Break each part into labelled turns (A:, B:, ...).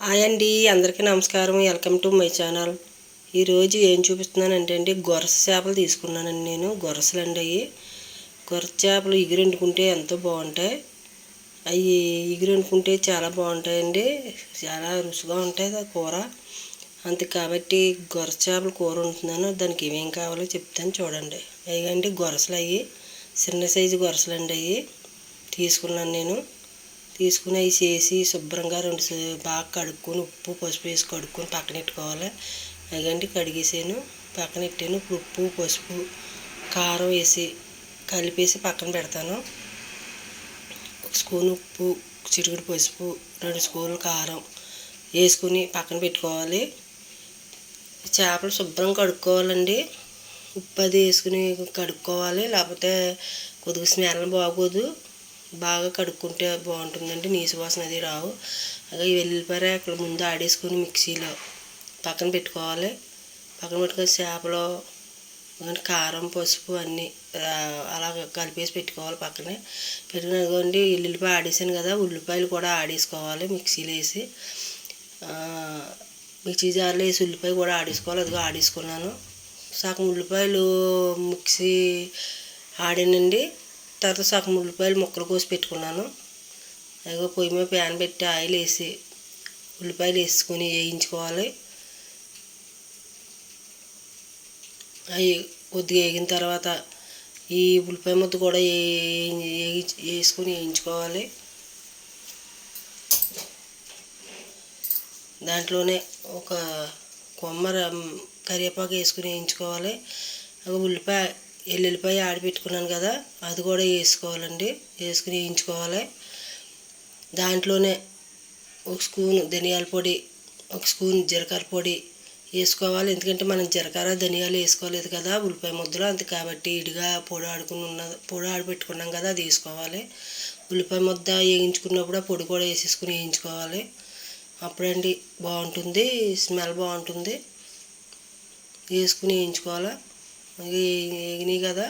A: Hi అండి, అందరికీ నమస్కారం. Welcome to my channel. ఈరోజు ఏం చూపిస్తున్నానంటే అండి, గొరస చేపలు తీసుకున్నానండి. నేను గొరసలు అండి, అవి గొరస చేపలు ఎగురండుకుంటే ఎంతో బాగుంటాయి. అవి ఎగురండుకుంటే చాలా బాగుంటాయండి, చాలా రుచిగా ఉంటుంది కూర. అంతే కాబట్టి గొరస చేపలు కూర వండుతున్నాను. దానికి ఏమేం కావాలో చెప్తాను చూడండి. అవి గొరసలు, అవి చిన్న సైజు గొరసలు అండి. అవి తీసుకున్నాను నేను. తీసుకుని అవి చేసి శుభ్రంగా బాగా కడుక్కొని ఉప్పు పసుపు వేసి కడుక్కొని పక్కన పెట్టుకోవాలి. అదండి కడిగేసాను, పక్కన పెట్టాను. ఇప్పుడు ఉప్పు పసుపు కారం వేసి కలిపేసి పక్కన పెడతాను. 1 స్పూన్ ఉప్పు, చిటికెడు పసుపు, 2 స్పూన్లు కారం వేసుకుని పక్కన పెట్టుకోవాలి. చేపలు శుభ్రంగా కడుక్కోవాలండి. ఉప్పు అది వేసుకుని కడుక్కోవాలి, లేకపోతే కొద్దిగా స్మెల్ బాగోదు. బాగా కడుక్కుంటే బాగుంటుందండి, నీసు వాసన అది రావు. అలాగే వెల్లుల్లిపాయ అక్కడ ముందు ఆడేసుకొని మిక్సీలో పక్కన పెట్టుకోవాలి. పక్కన పెట్టుకొని చేపలో కారం పసుపు అన్నీ అలా కలిపేసి పెట్టుకోవాలి. పక్కనే పెట్టుకుని వెల్లుల్లిపాయ ఆడేసాను కదా, ఉల్లిపాయలు కూడా ఆడేసుకోవాలి. మిక్సీలో వేసి మిక్సీ జార్లో వేసి ఉల్లిపాయ కూడా ఆడేసుకోవాలి. అదిగో ఆడేసుకున్నాను. సగం ఉల్లిపాయలు మిక్సీ ఆడానండి. తర్వాత సగం ఉల్లిపాయలు ముక్కలు కోసి పెట్టుకున్నాను. అదిగో పొయ్యి మీద ప్యాన్ పెట్టి ఆయిల్ వేసి ఉల్లిపాయలు వేసుకొని వేయించుకోవాలి. అవి కొద్దిగా వేగిన తర్వాత ఈ ఉల్లిపాయ ముద్ద కూడా వేసుకొని వేయించుకోవాలి. దాంట్లోనే ఒక కొమ్మర కరివేపాకు వేసుకుని వేయించుకోవాలి. ఉల్లిపాయ వెల్లుల్లిపాయ ఆడిపెట్టుకున్నాను కదా, అది కూడా వేసుకోవాలండి. వేసుకుని వేయించుకోవాలి. దాంట్లోనే 1 స్పూన్ ధనియాల పొడి, 1 స్పూన్ జీలకర్ర పొడి వేసుకోవాలి. ఎందుకంటే మనం జీలకర్ర ధనియాలు వేసుకోలేదు కదా ఉల్లిపాయ ముద్దలో, అంతే కాబట్టి ఇడిగా పొడి ఆడిపెట్టుకున్నాం కదా, అది వేసుకోవాలి. ఉల్లిపాయ ముద్ద వేయించుకున్నప్పుడు ఆ పొడి కూడా వేసేసుకుని వేయించుకోవాలి. అప్పుడండి బాగుంటుంది, స్మెల్ బాగుంటుంది. వేసుకుని వేయించుకోవాలి. వేగినాయి కదా,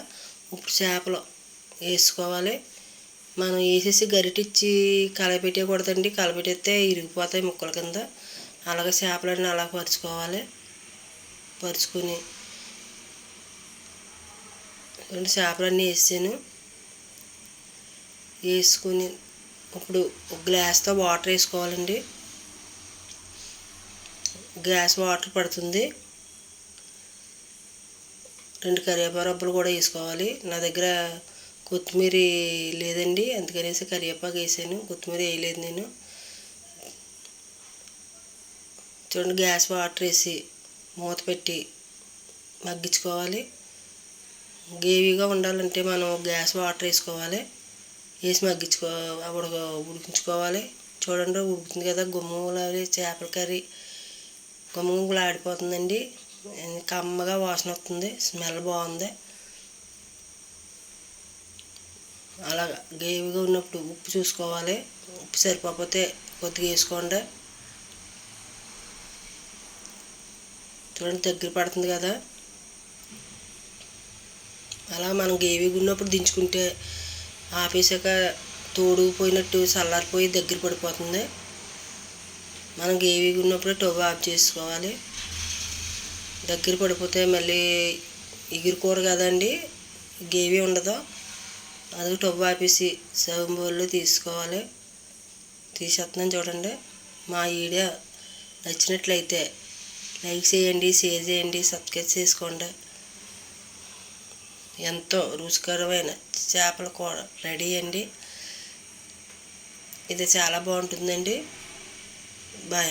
A: ఇప్పుడు చేపలు వేసుకోవాలి. మనం వేసేసి గరిటిచ్చి కలపెట్టకూడదండి, కలపెట్టేస్తే ఇరిగిపోతాయి ముక్కల కింద. అలాగే చేపలన్నీ అలా పరుచుకోవాలి. పరుచుకొని చేపలన్నీ వేసాను. వేసుకుని ఇప్పుడు ఒక గ్లాస్తో వాటర్ వేసుకోవాలండి. గ్లాస్ వాటర్ పడుతుంది. 2 కరివేపాకు రబ్బలు కూడా వేసుకోవాలి. నా దగ్గర కొత్తిమీర లేదండి, అందుకనేసి కరివేపాకు వేసాను, కొత్తిమీర వేయలేదు నేను. చూడండి, గ్యాస్ వాటర్ వేసి మూత పెట్టి మగ్గించుకోవాలి. గ్రేవీగా ఉండాలంటే మనం గ్యాస్ వాటర్ వేసుకోవాలి. వేసి ఉడికించుకోవాలి. చూడండి, ఉడుకుతుంది కదా, గుమ్మలాడి చేపల కర్రీ గుమ్మగుమ్మలు ఆడిపోతుందండి. కమ్మగా వాసన వస్తుంది, స్మెల్ బాగుంది. అలా గ్రేవీగా ఉన్నప్పుడు ఉప్పు చూసుకోవాలి. ఉప్పు సరిపోతే కొద్దిగా వేసుకోండి. చూడండి, దగ్గర పడుతుంది కదా. అలా మనం గ్రేవీగా ఉన్నప్పుడు దించుకుంటే ఆపేసాక తోడుకుపోయినట్టు చల్లారిపోయి దగ్గర పడిపోతుంది. మనం గ్రేవీగా ఉన్నప్పుడు స్టవ్ ఆఫ్ చేసుకోవాలి. దగ్గర పడిపోతే మళ్ళీ ఎగురుకూర కదండి, గ్రేవీ ఉండదు. అది స్టవ్ ఆపేసి సర్వింగ్ బౌల్లో తీసుకోవాలి. తీసేస్తున్నాను చూడండి. మా వీడియో నచ్చినట్లయితే లైక్ చేయండి, షేర్ చేయండి, సబ్స్క్రైబ్ చేసుకోండి. ఎంతో రుచికరమైన చేపల కూర రెడీ అండి. ఇది చాలా బాగుంటుందండి. బాయ్.